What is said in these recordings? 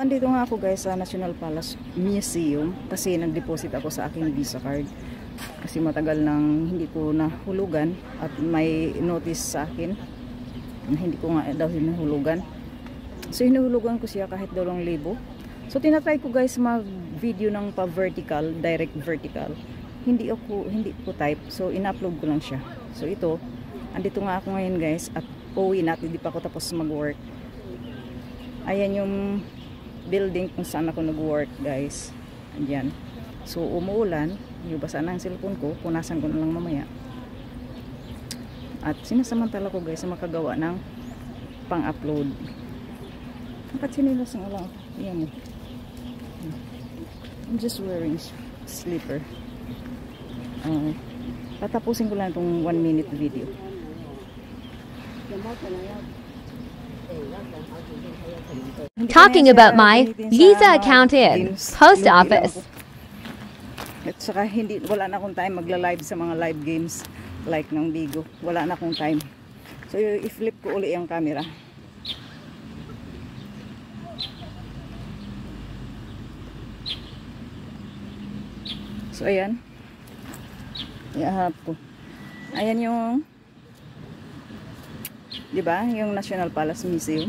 Andito nga ako guys sa National Palace Museum kasi nag-deposit ako sa aking Visa card. Kasi matagal nang hindi ko nahulugan at may notice sa akin na hindi ko nga daw hinahulugan. So hinahulugan ko siya kahit 2,000. So tinatry ko guys mag-video ng pa-vertical, direct vertical. Hindi ko type. So in-upload ko lang siya. So ito, andito nga ako ngayon guys at uwi natin, hindi pa ako tapos mag-work. Ayan yung building kung saan ako nag-work guys. Ayan. So umuulan, yung basa na ang cellphone ko, punasan ko na lang mamaya. At sinasamantala ko guys na makagawa ng pang-upload. Bakit sinilas nga lang? Ayan mo. I'm just wearing slipper. Tatapusin ko lang itong 1-minute video. Talking about my Visa account in post office. At saka wala na akong time magla-live sa mga live games like ng Bigo. Wala na akong time. So i-flip ko uli yung camera. So ayan. Iahap ko. Ayan yung, di ba? Yung National Palace Museum.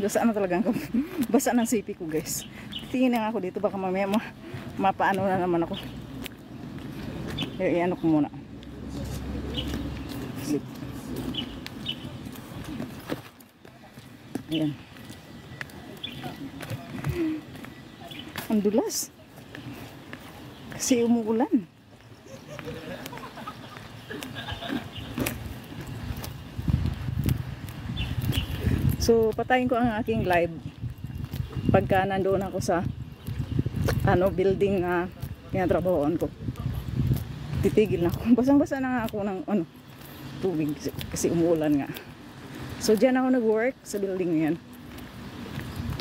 Basa na talaga ako. Basa ng sipi ko guys. Tingin na ako dito. Baka mamaya mapaano na naman ako. I-ano ko muna. Flip. Ayan. Ang dulas. Kasi umuulan. So patayin ko ang aking live pagka nandoon ako sa building na tinatrabahoan ko. Titigil na ako. Basang-basa na nga ako ng tubig kasi umuulan nga. So diyan ako nag-work sa building na yan.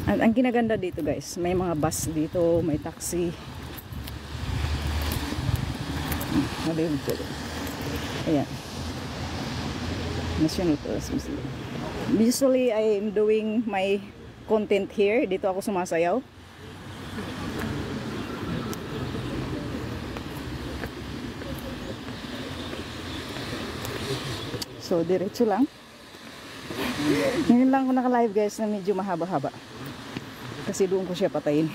At ang kinaganda dito guys, may mga bus dito, may taxi. Ayan. National Palace Museum. Usually I am doing my content here. Dito ako sumasayaw. So diretso lang. Ngayon lang ako naka-live guys na medyo mahaba-haba. Kasi doon ko siya patayin.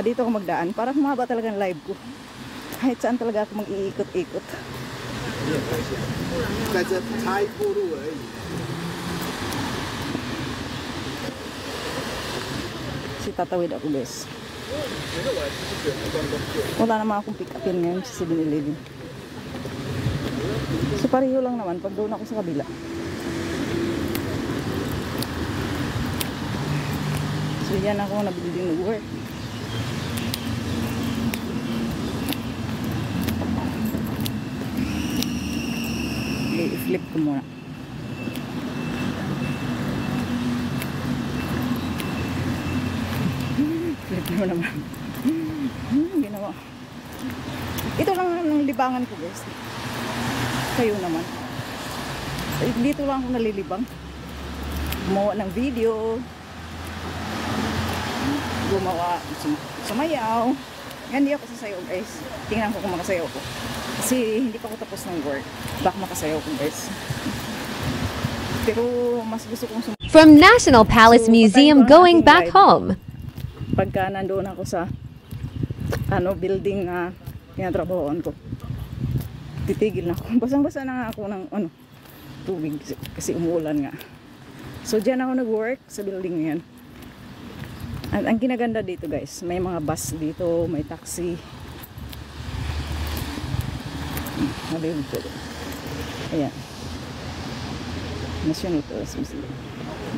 Dito ako magdaan para humaba talaga ang live ko. Kahit saan talaga ako mag-iikot-ikot. Kasi tatawid ako guys. Wala naman akong pick-upin ngayon sa 7-Eleven. So pareho lang naman pag doon ako sa kabila. So yan ako nabili ng work. I-flip ko muna. Flip mo naman. Ginawa. Ito lang ang libangan ko guys. Kayo naman. Dito lang ako nalilibang. Gumawa ng video. Gumawa, sumayaw. Hindi ako sasayaw guys. Tingnan ko kung makasayaw ko. Kasi hindi pa ako tapos ng work. Baka makasayaw ko guys. Pero mas gusto kong From National Palace Museum going back home. Pagka nandoon ako sa building na tinatrabahoan ko. Titigil na ako. Basang-basa na nga ako ng tubig kasi umuulan nga. So diyan ako nag-work sa building na yan. At ang kinaganda dito guys, may mga bus dito, may taxi. Ayan. National Palace Museum.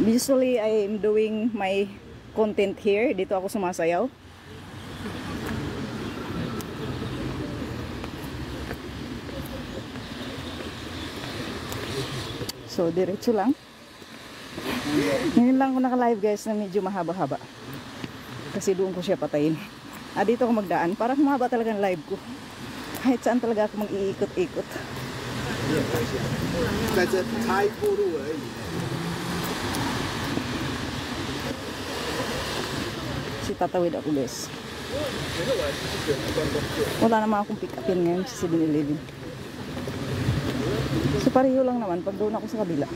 Usually I am doing my content here. Dito ako sumasayaw. So diretso lang. Ngayon lang ako naka-live guys na medyo mahaba-haba. Kasi doon ko siya patayin. Dito ako magdaan para humaba talaga ang live ko. Kahit saan talaga ako mag-iikot-ikot. tatawid ako guys. Wala naman akong pick upin ngayon sa 7-Eleven. So pareho lang naman pag doon ako sa kabila.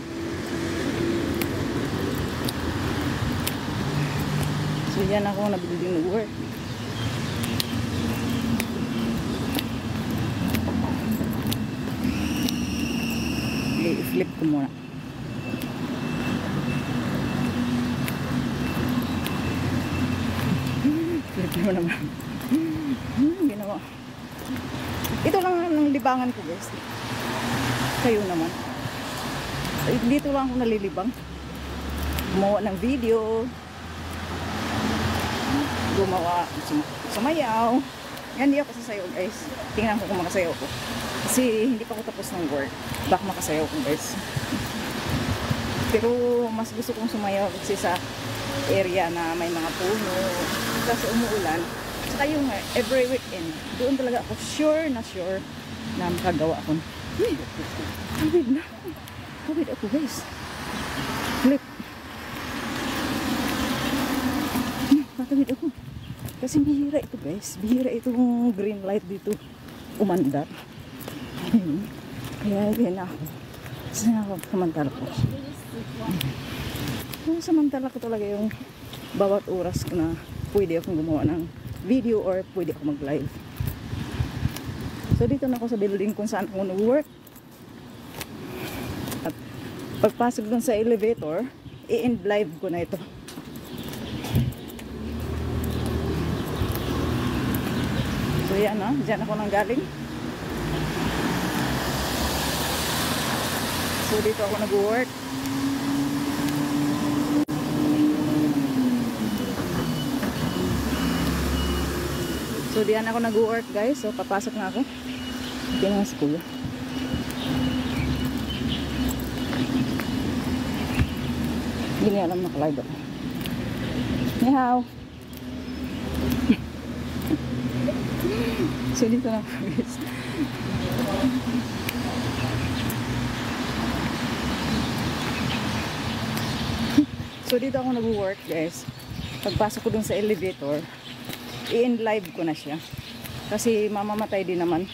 So yan ako na building nag-work. I-flip ko muna. Flip mo naman. Ginawa. Ito lang ang libangan ko guys. Kayo naman. Dito lang ako nalilibang. Gumawa ng video. Gumawa. Sumayaw. Yan, hindi ako sasayaw guys. Tingnan ko kung makasayaw ko. Kasi hindi pa ako tapos ng work. Baka makasayaw ko guys. Pero mas gusto kong sumayaw kasi sa area na may mga puno. Kasi umuulan. Saka yung every weekend, doon talaga ako sure na makagawa ako. Tawid na. Tawid ako guys. Flip. Patawid ako. Kasi bihira ito guys. Bihira itong green light dito. Umandar. Kaya din ako. Samantala ko. Samantala ko talaga yung bawat oras ko na pwede akong gumawa ng video or pwede ako mag-live. So dito na ako sa building kung saan ako nag-work. At pagpasok dun sa elevator, i-end live ko na ito. So yan o, dyan ako nang galing. So dito ako nag-work. So diyan ako nag-work guys. So papasok na ako. Hindi na si Kuya. Hindi niya alam nakalive ako. Nihaw. So dito na ako guys. So dito ako nag-work guys. Pagpasok ko dun sa elevator, i-end live ko na siya. Kasi mamamatay din naman.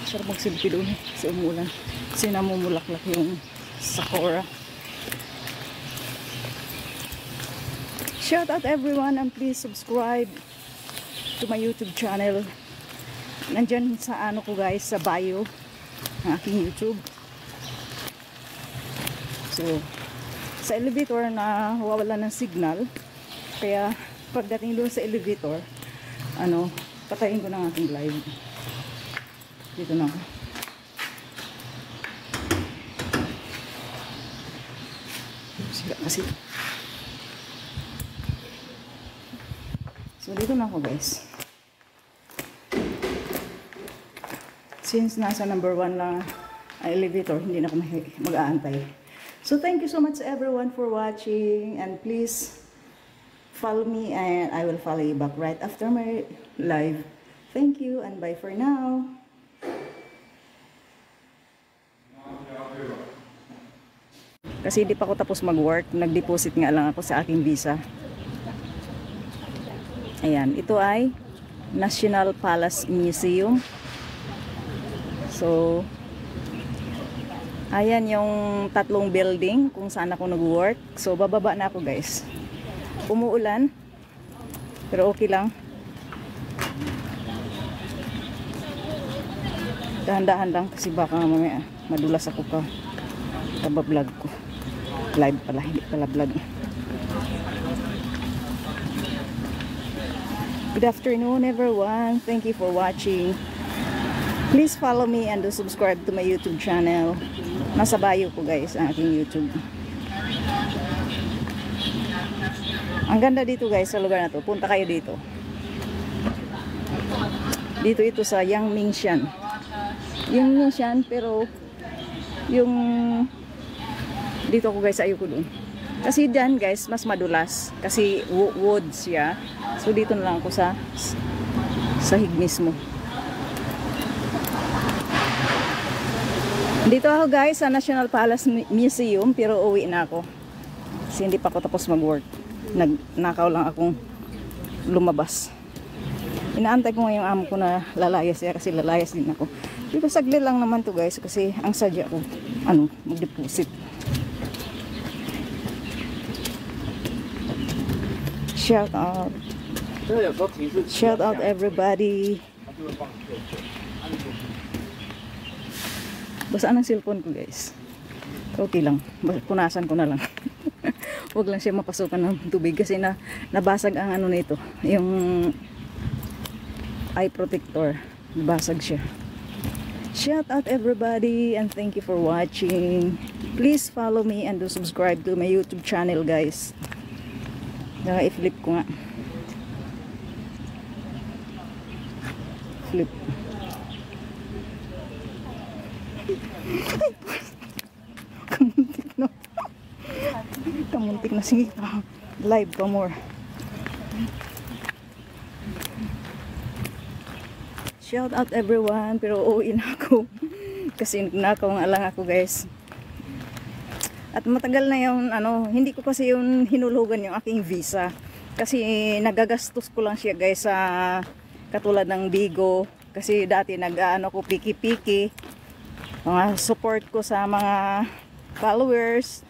Sarap magsilpi doon sa umulan. Kasi namumulaklak yung sakura. Shout out everyone and please subscribe to my YouTube channel. Nandyan sa ano ko guys, sa bio ng aking YouTube. So, sa elevator na wawala ng signal. Kaya pagdating doon sa elevator, patayin ko ng ating live. Dito na ako. Siga kasi. So dito na ako guys. Since nasa number 1 lang ang elevator, hindi na ako mag-aantay. So thank you so much everyone for watching, and please follow me and I will follow you back right after my live. Thank you and bye for now. Kasi di pa ako tapos mag-work, nag-deposit nga lang ako sa aking visa. Ayan, ito ay National Palace Museum. So ayan yung tatlong building kung saan ako nag-work. So bababa na ako guys. Umuulan, pero okay lang. Dahan-dahan lang kasi baka mamaya madulas ako kabablog ko. Live pala, hindi pala vlog. Good afternoon everyone. Thank you for watching. Please follow me and do subscribe to my YouTube channel. Nasa bio ko guys ang aking YouTube. Ang ganda dito guys sa lugar na to. Punta kayo dito. Dito ito sa Yangmingshan. Yangmingshan, pero yung dito ako guys, ayoko dun. Kasi dyan guys, mas madulas. Kasi wood siya. So dito na lang ako sa sahig mismo. Dito ako guys sa National Palace Museum, pero uwi na ako. Kasi hindi pa ako tapos mag-work. Nagnakaw lang akong lumabas. Inaantay ko ngayong amo ko na lalayas siya kasi lalayas din ako. Pero saglit lang naman to guys kasi ang sadya ko mag-deposit. Shout out. Shout out everybody. Basaan ang cellphone ko guys. Okay lang. Punasan ko na lang. Huwag lang siya mapasukan ng tubig kasi nabasag ang nito. Yung eye protector. Nabasag siya. Shout out everybody and thank you for watching. Please follow me and do subscribe to my YouTube channel guys. I-flip ko nga. Flip. Kamuntik na. Sige. Live pa more. Shout out everyone. Pero uuwi na ako. Kasi nakaw nga lang ako guys. At matagal na yung hindi ko kasi yung hinulugan yung aking visa. Kasi nagagastos ko lang siya guys sa katulad ng Bigo. Kasi dati ko piki-piki. Mga support ko sa mga followers